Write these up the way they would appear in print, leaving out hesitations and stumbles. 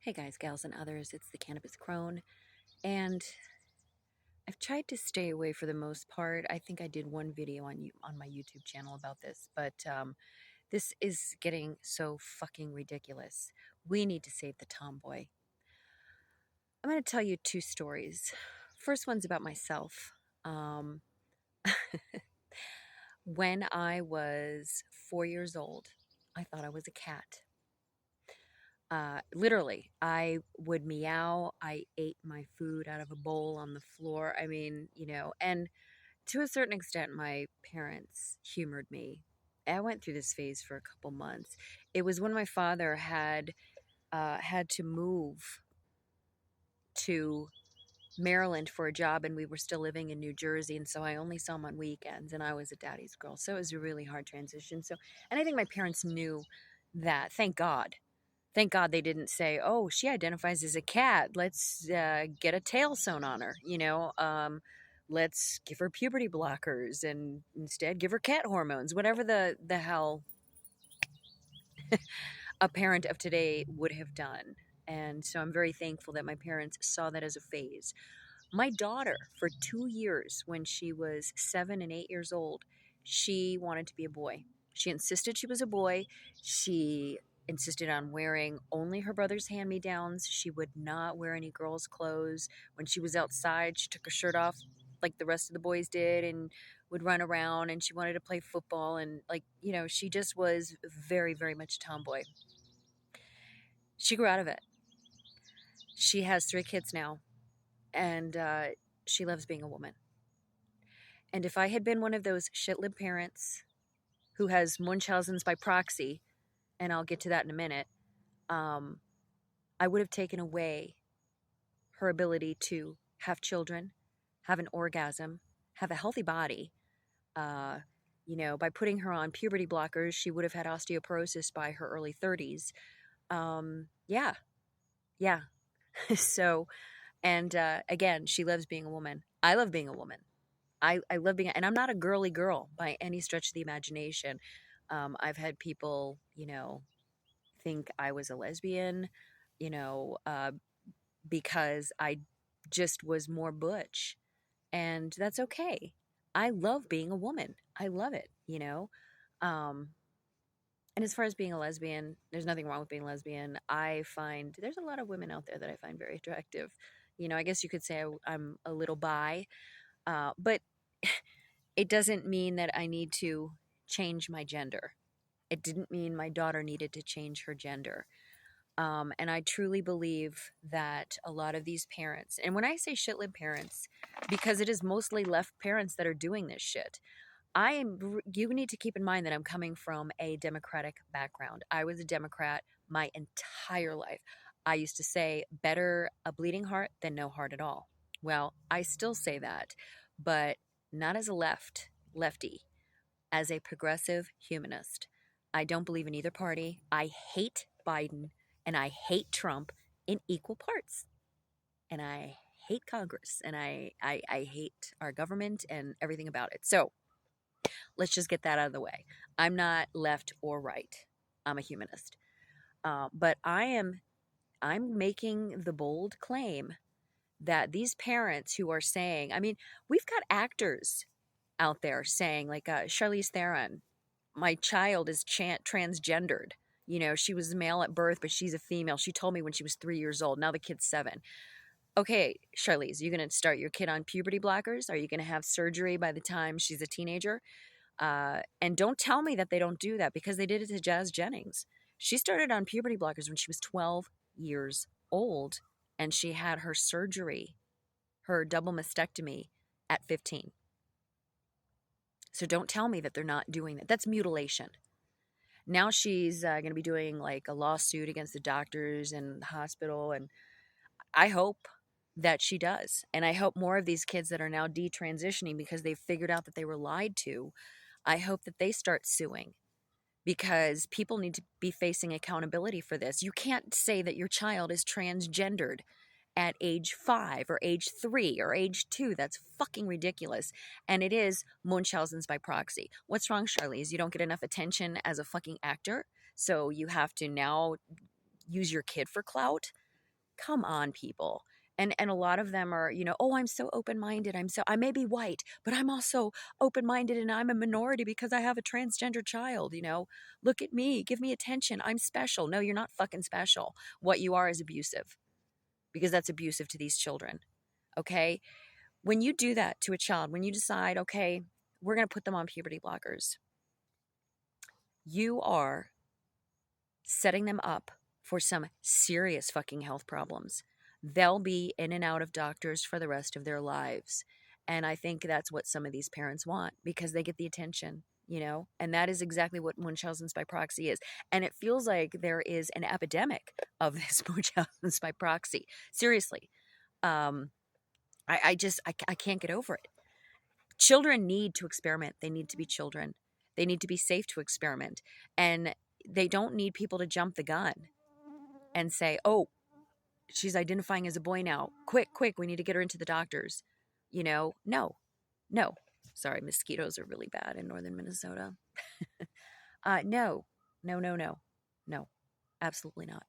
Hey guys, gals, and others, it's the Cannabis Crone, and I've tried to stay away for the most part. I think I did one video on my YouTube channel about this, but this is getting so fucking ridiculous. We need to save the tomboy. I'm going to tell you two stories. First one's about myself. Um, when I was 4 years old, I thought I was a cat. Literally, I would meow. I ate my food out of a bowl on the floor. I mean, and to a certain extent, my parents humored me. I went through this phase for a couple months. It was when my father had to move to Maryland for a job, and we were still living in New Jersey, and so I only saw him on weekends, and I was a daddy's girl, so it was a really hard transition. So, and I think my parents knew that. Thank God they didn't say, "Oh, she identifies as a cat. Let's get a tail sewn on her." Let's give her puberty blockers and instead give her cat hormones. Whatever the hell a parent of today would have done. And so I'm very thankful that my parents saw that as a phase. My daughter, for 2 years, when she was 7 and 8 years old, she wanted to be a boy. She insisted she was a boy. She insisted on wearing only her brother's hand me downs. She would not wear any girls' clothes. When she was outside, she took her shirt off like the rest of the boys did and would run around, and she wanted to play football. And, she just was very, very much a tomboy. She grew out of it. She has 3 kids now, and she loves being a woman. And if I had been one of those shit-lib parents who has Munchausen's by proxy, and I'll get to that in a minute, I would have taken away her ability to have children, have an orgasm, have a healthy body. By putting her on puberty blockers, she would have had osteoporosis by her early 30s. Yeah. So, and again, she loves being a woman. I love being a woman. I love being, and I'm not a girly girl by any stretch of the imagination. I've had people, think I was a lesbian, you know, uh, because I just was more butch. And that's okay. I love being a woman. I love it. Um, and as far as being a lesbian, there's nothing wrong with being a lesbian. I find there's a lot of women out there that I find very attractive. I guess you could say I'm a little bi, but it doesn't mean that I need to change my gender. It didn't mean my daughter needed to change her gender. And I truly believe that a lot of these parents, and when I say shitlib parents, because it is mostly left parents that are doing this shit, you need to keep in mind that I'm coming from a Democratic background. I was a Democrat my entire life. I used to say, better a bleeding heart than no heart at all. Well, I still say that, but not as a lefty, as a progressive humanist. I don't believe in either party. I hate Biden and I hate Trump in equal parts. And I hate Congress and I hate our government and everything about it. So let's just get that out of the way. I'm not left or right. I'm a humanist. But I'm making the bold claim that these parents who are saying, I mean, we've got actors out there saying, like Charlize Theron, my child is transgendered. She was male at birth, but she's a female. She told me when she was 3 years old. Now the kid's 7. Okay, Charlize, you going to start your kid on puberty blockers? Are you going to have surgery by the time she's a teenager? And don't tell me that they don't do that, because they did it to Jazz Jennings. She started on puberty blockers when she was 12 years old, and she had her surgery, her double mastectomy, at 15. So don't tell me that they're not doing that. That's mutilation. Now she's going to be doing like a lawsuit against the doctors and the hospital, and I hope that she does. And I hope more of these kids that are now detransitioning because they've figured out that they were lied to, I hope that they start suing, because people need to be facing accountability for this. You can't say that your child is transgendered at age 5 or age 3 or age 2. That's fucking ridiculous. And it is Munchausen's by proxy. What's wrong, Charlize? You don't get enough attention as a fucking actor, so you have to now use your kid for clout? Come on, people. And a lot of them are, oh, I'm so open-minded. I may be white, but I'm also open-minded and I'm a minority because I have a transgender child. Look at me, give me attention. I'm special. No, you're not fucking special. What you are is abusive because that's abusive to these children. Okay? When you do that to a child, when you decide, okay, we're going to put them on puberty blockers, you are setting them up for some serious fucking health problems. They'll be in and out of doctors for the rest of their lives. And I think that's what some of these parents want because they get the attention. And that is exactly what Munchausen's by proxy is. And it feels like there is an epidemic of this Munchausen's by proxy. Seriously. I can't get over it. Children need to experiment. They need to be children. They need to be safe to experiment. And they don't need people to jump the gun and say, oh, she's identifying as a boy now. Quick, we need to get her into the doctors. No, no. Sorry, mosquitoes are really bad in northern Minnesota. No, no, absolutely not.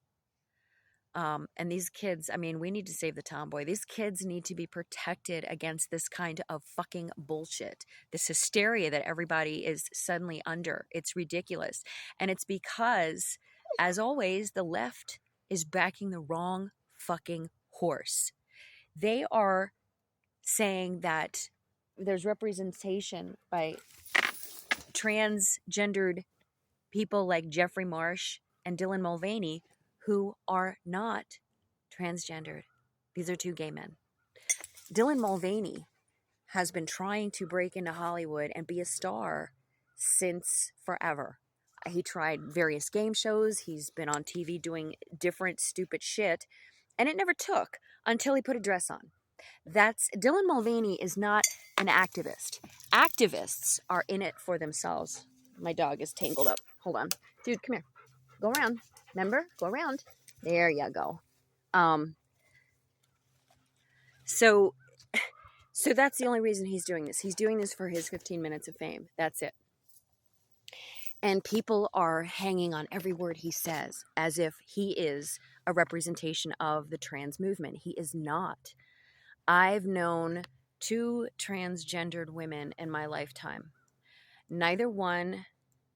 And these kids, I mean, we need to save the tomboy. These kids need to be protected against this kind of fucking bullshit, this hysteria that everybody is suddenly under. It's ridiculous. And it's because, as always, the left is backing the wrong fucking horse. They are saying that there's representation by transgendered people like Jeffrey Marsh and Dylan Mulvaney who are not transgendered. These are two gay men. Dylan Mulvaney has been trying to break into Hollywood and be a star since forever. He tried various game shows. He's been on TV doing different stupid shit, and it never took until he put a dress on. Dylan Mulvaney is not an activist. Activists are in it for themselves. My dog is tangled up. Hold on. Dude, come here. Go around. Remember? Go around. There you go. So that's the only reason he's doing this. He's doing this for his 15 minutes of fame. That's it. And people are hanging on every word he says as if he is a representation of the trans movement. He is not. I've known 2 transgendered women in my lifetime. Neither one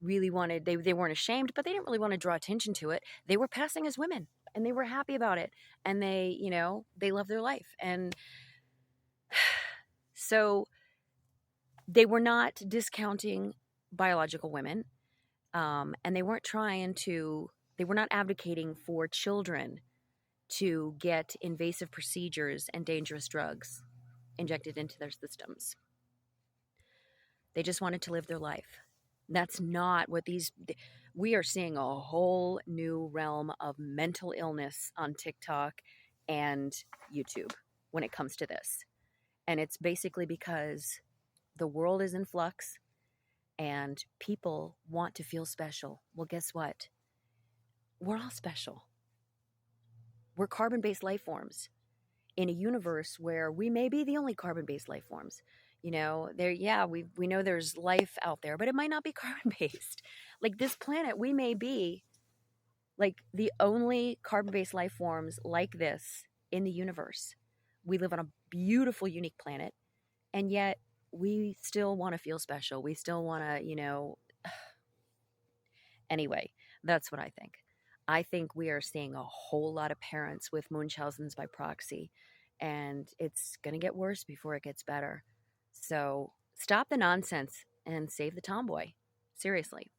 really wanted, they weren't ashamed, but they didn't really want to draw attention to it. They were passing as women and they were happy about it. And they love their life. And so they were not discounting biological women. And they weren't they were not advocating for children to get invasive procedures and dangerous drugs injected into their systems. They just wanted to live their life. That's not what we are seeing a whole new realm of mental illness on TikTok and YouTube when it comes to this. And it's basically because the world is in flux and people want to feel special. Well, guess what? We're all special. We're carbon-based life forms in a universe where we may be the only carbon-based life forms. We know there's life out there, but it might not be carbon-based. Like this planet, we may be like the only carbon-based life forms like this in the universe. We live on a beautiful, unique planet, and yet we still want to feel special. We still want to, anyway, that's what I think. I think we are seeing a whole lot of parents with Munchausen's by proxy, and it's going to get worse before it gets better. So stop the nonsense and save the tomboy. Seriously.